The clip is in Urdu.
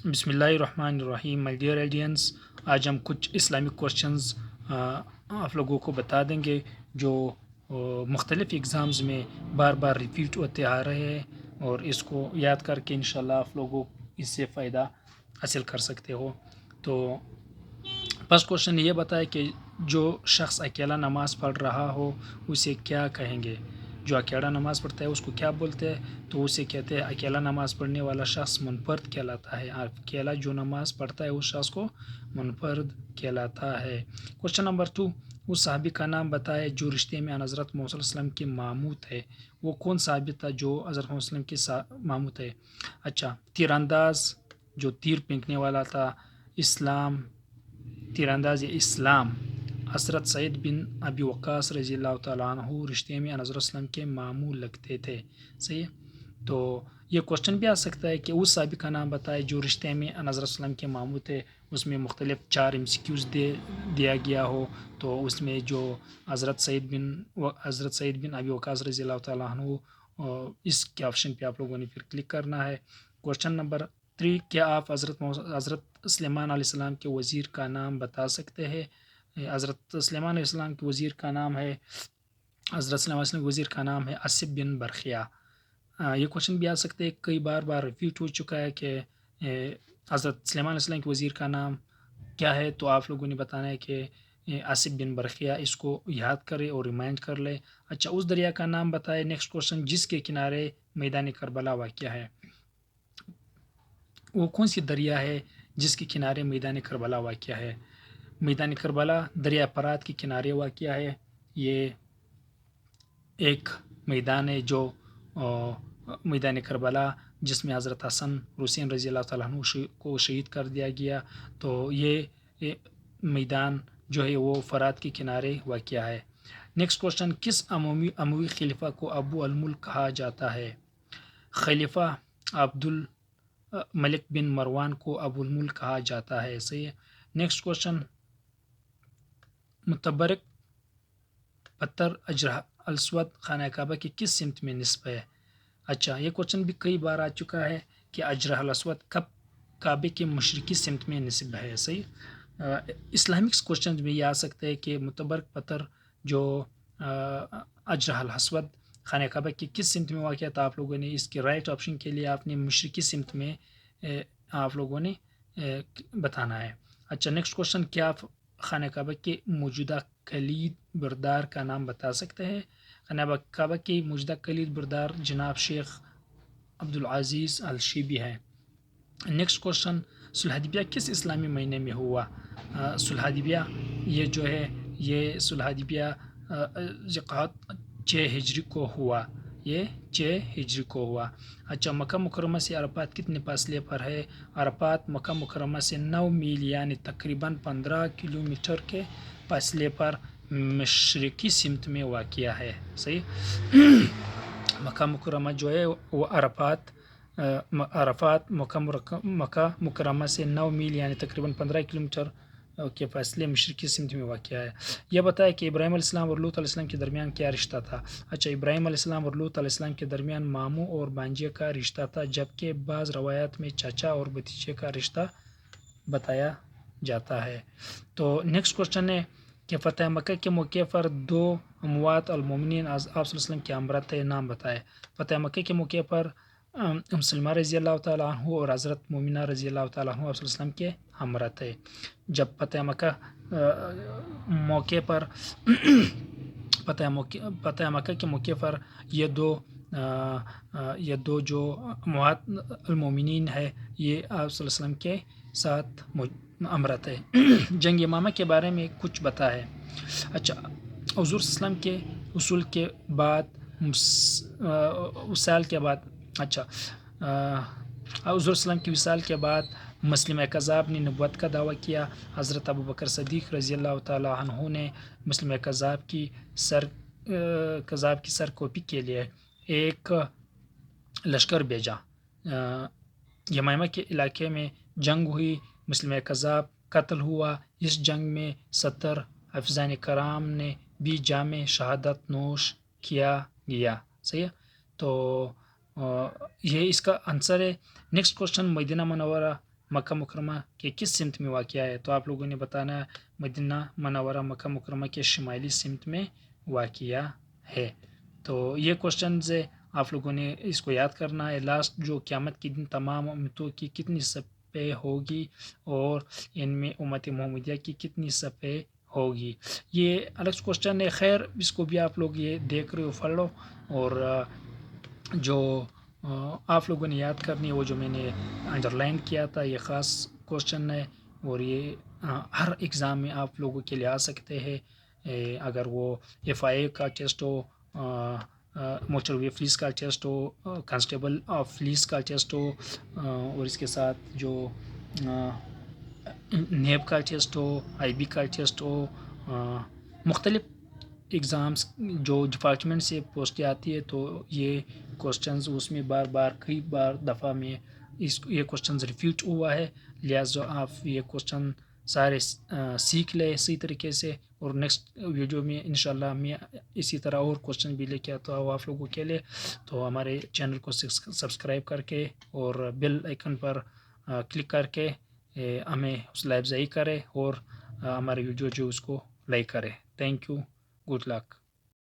بسم اللہ الرحمن الرحیم مائی ڈیئر ایڈینس، آج ہم کچھ اسلامک کوشچنز آپ لوگوں کو بتا دیں گے جو مختلف ایگزامز میں بار بار ریپیٹ ہوتے آ رہے ہیں، اور اس کو یاد کر کے انشاءاللہ آپ لوگوں اس سے فائدہ حاصل کر سکتے ہو۔ تو فرسٹ کوشچن یہ بتائے کہ جو شخص اکیلا نماز پڑھ رہا ہو اسے کیا کہیں گے؟ جو اکیلا نماز پڑھتا ہے اس کو کیا بولتے ہیں؟ تو اسے کہتے ہیں اکیلا نماز پڑھنے والا شخص منفرد کہلاتا ہے۔ اکیلا جو نماز پڑھتا ہے اس شخص کو منفرد کہلاتا ہے۔ کوشچن نمبر 2، اس صحابی کا نام بتائے جو رشتے میں حضرت محمد صلی اللہ علیہ وسلم کے ماموں تھے۔ وہ کون صحابی تھا جو حضرت محمد صلی اللہ علیہ وسلم کے ماموں تھے؟ اچھا، تیر انداز جو تیر پھینکنے والا تھا، تیر انداز اسلام، حضرت سعید بن ابی وقاص رضی اللہ تعالیٰ عنہ رشتے میں حضرت وسلم کے ماموں لگتے تھے۔ صحیح ہے؟ تو یہ کوشچن بھی آ سکتا ہے کہ اس صحابی کا نام بتائے جو رشتے میں حضرت وسلم کے ماموں تھے۔ اس میں مختلف 4 MCQs دیا گیا ہو، تو اس میں جو حضرت سعید بن ابی وقاص رضی اللہ تعالیٰ عنہ، اس کے آپشن پہ آپ لوگوں نے پھر کلک کرنا ہے۔ کوشچن نمبر 3، کیا آپ حضرت سلیمان علیہ السلام کے وزیر کا نام بتا سکتے ہیں؟ حضرت سلیمان علیہ السلام کے وزیر کا نام ہے اسب بن برخیا۔ یہ کوشچن بھی آ سکتے ہیں، کئی بار ریپیٹ ہو چکا ہے کہ حضرت سلیمان علیہ السلام کے وزیر کا نام کیا ہے، تو آپ لوگوں نے بتانا ہے کہ اسب بن برخیا۔ اس کو یاد کرے اور ریمائنڈ کر لے۔ اچھا، اس دریا کا نام بتائے، نیکسٹ کوشچن، جس کے کنارے میدان کربلا واقع ہے۔ وہ کون سی دریا ہے جس کے کنارے میدان کربلا واقع ہے؟ میدان کربلا دریا فرات کے کنارے واقع ہے۔ یہ ایک میدان ہے جو میدان کربلا جس میں حضرت حسن حسین رضی اللہ تعالیٰ عنہ کو شہید کر دیا گیا، تو یہ میدان جو ہے وہ فرات کے کنارے واقع ہے۔ نیکسٹ کوشچن، کس اموی خلیفہ کو ابو الملک کہا جاتا ہے؟ خلیفہ عبد الملک بن مروان کو ابو الملک کہا جاتا ہے۔ صحیح ہے۔ نیکسٹ کوشچن، متبرک پتھر اجرہ الاسود خانہ کعبہ کی کس سمت میں نصب ہے؟ اچھا، یہ کوشچن بھی کئی بار آ چکا ہے کہ اجرہ الاسود کب کعبے کے مشرقی سمت میں نصب ہے۔ صحیح، اسلامکس کوشچن میں یہ آ سکتے ہیں کہ متبرک پتھر جو اجرہ الاسود خانہ کعبہ کی کس سمت میں واقع تھا۔ آپ لوگوں نے اس کے رائٹ آپشن کے لیے آپ نے مشرقی سمت میں آپ لوگوں نے بتانا ہے۔ اچھا، نیکسٹ کوشچن، کیا آپ خانہ کعبہ کے موجودہ کلید بردار کا نام بتا سکتے ہیں؟ خانہ کعبہ کے موجودہ کلید بردار جناب شیخ عبدالعزیز الشیبی ہیں۔ نیکسٹ کوشچن، صلح حدیبیہ کس اسلامی مہینے میں ہوا؟ صلح حدیبیہ یہ جو ہے یہ صلح حدیبیہ ذوالقعدہ 6 ہجری کو ہوا۔ یہ 6 ہجری کو ہوا۔ اچھا، مکہ مکرمہ سے عرفات کتنے فاصلے پر ہے؟ عرفات مکہ مکرمہ سے 9 میل یعنی تقریباً 15 کلومیٹر کے فاصلے پر مشرقی سمت میں واقع ہے۔ صحیح، مکہ مکرمہ جو ہے وہ عرفات مکہ مکرمہ سے 9 میل یعنی تقریباً 15 کلومیٹر کے فاصلے مشرقی سمت میں واقع ہے۔ یہ بتایا کہ ابراہیم علیہ السلام اور لوط علیہ السلام کے درمیان کیا رشتہ تھا؟ اچھا، ابراہیم علیہ السلام اور لوط علیہ السلام کے درمیان ماموں اور بھانجے کا رشتہ تھا، جبکہ بعض روایات میں چچا اور بھتیجے کا رشتہ بتایا جاتا ہے۔ تو نیکسٹ کوشچن ہے کہ فتح مکہ کے موقع پر 2 اموات المومنین آپ صلی اللہ علیہ وسلم کے ہمراہ تھے، نام بتائے۔ فتح مکہ کے موقع پر ام سلمہ رضی اللہ تعالیٰ عنہ اور حضرت مومنہ رضی اللہ تعالیٰ عنہ آپ صلی اللہ علیہ وسلم کے ہمراہ تھے۔ جب فتح مکہ کے موقع پر یہ دو جو اموات المومنین ہے یہ آپ صلی اللہ علیہ وسلم کے ساتھ ہمراہ تھے۔ جنگ یمامہ کے بارے میں کچھ بتا ہے۔ اچھا، حضور صلی اللہ علیہ وسلم کے وصول کے بعد وصال کے بعد حضور صلی اللہ علیہ وسلم کی وصال کے بعد مسلمہ کذاب نے نبوت کا دعویٰ کیا۔ حضرت ابوبکر صدیق رضی اللہ تعالیٰ عنہ نے مسلمہ کذاب کی سرکوبی کے لیے ایک لشکر بھیجا۔ یمامہ کے علاقے میں جنگ ہوئی، مسلمہ کذاب قتل ہوا۔ اس جنگ میں 70 حافظان کرام نے بھی جام شہادت نوش کیا گیا۔ صحیح ہے، تو یہ اس کا آنسر ہے۔ نیکسٹ کوشچن، مدینہ منورہ مکہ مکرمہ کے کس سمت میں واقع ہے؟ تو آپ لوگوں نے بتانا ہے مدینہ منورہ مکہ مکرمہ کے شمالی سمت میں واقع ہے۔ تو یہ کوشچنز ہے، آپ لوگوں نے اس کو یاد کرنا ہے۔ لاسٹ جو قیامت کے دن تمام امتوں کی کتنی صفیں ہوگی اور ان میں امت محمدیہ کی کتنی صفیں ہوگی، یہ الگ کوشچن ہے۔ خیر اس کو بھی آپ لوگ یہ دیکھ رہے ہو پڑھ لو، اور جو آپ لوگوں نے یاد کرنی ہے وہ جو میں نے انڈر لائن کیا تھا یہ خاص کوشچن ہے، اور یہ ہر ایگزام میں آپ لوگوں کے لیے آ سکتے ہیں، اگر وہ ایف آئی اے کا ٹیسٹ ہو، موٹر وے پولیس کا ٹیسٹ ہو، کانسٹیبل پولیس کا ٹیسٹ ہو، اور اس کے ساتھ جو نیب کا ٹیسٹ ہو، آئی بی کا ٹیسٹ ہو، مختلف ایگزامس جو ڈپارٹمنٹ سے پوسٹیں آتی ہے، تو یہ کوشچنز اس میں بار بار کئی بار دفعہ میں یہ کوشچنز ریپیٹ ہوا ہے، لہٰذا آپ یہ کوشچن سارے سیکھ لیں صحیح طریقے سے، اور نیکسٹ ویڈیو میں انشاءاللہ میں اسی طرح اور کوشچن بھی لے کے آتا ہوں آپ لوگوں کے لیے۔ تو ہمارے چینل کو سبسکرائب کر کے اور بیل آئیکن پر کلک کر کے ہمیں حوصلہ افزائی کرے، اور ہمارے ویڈیو جو اس کو لائک کرے۔ Thank you, good luck.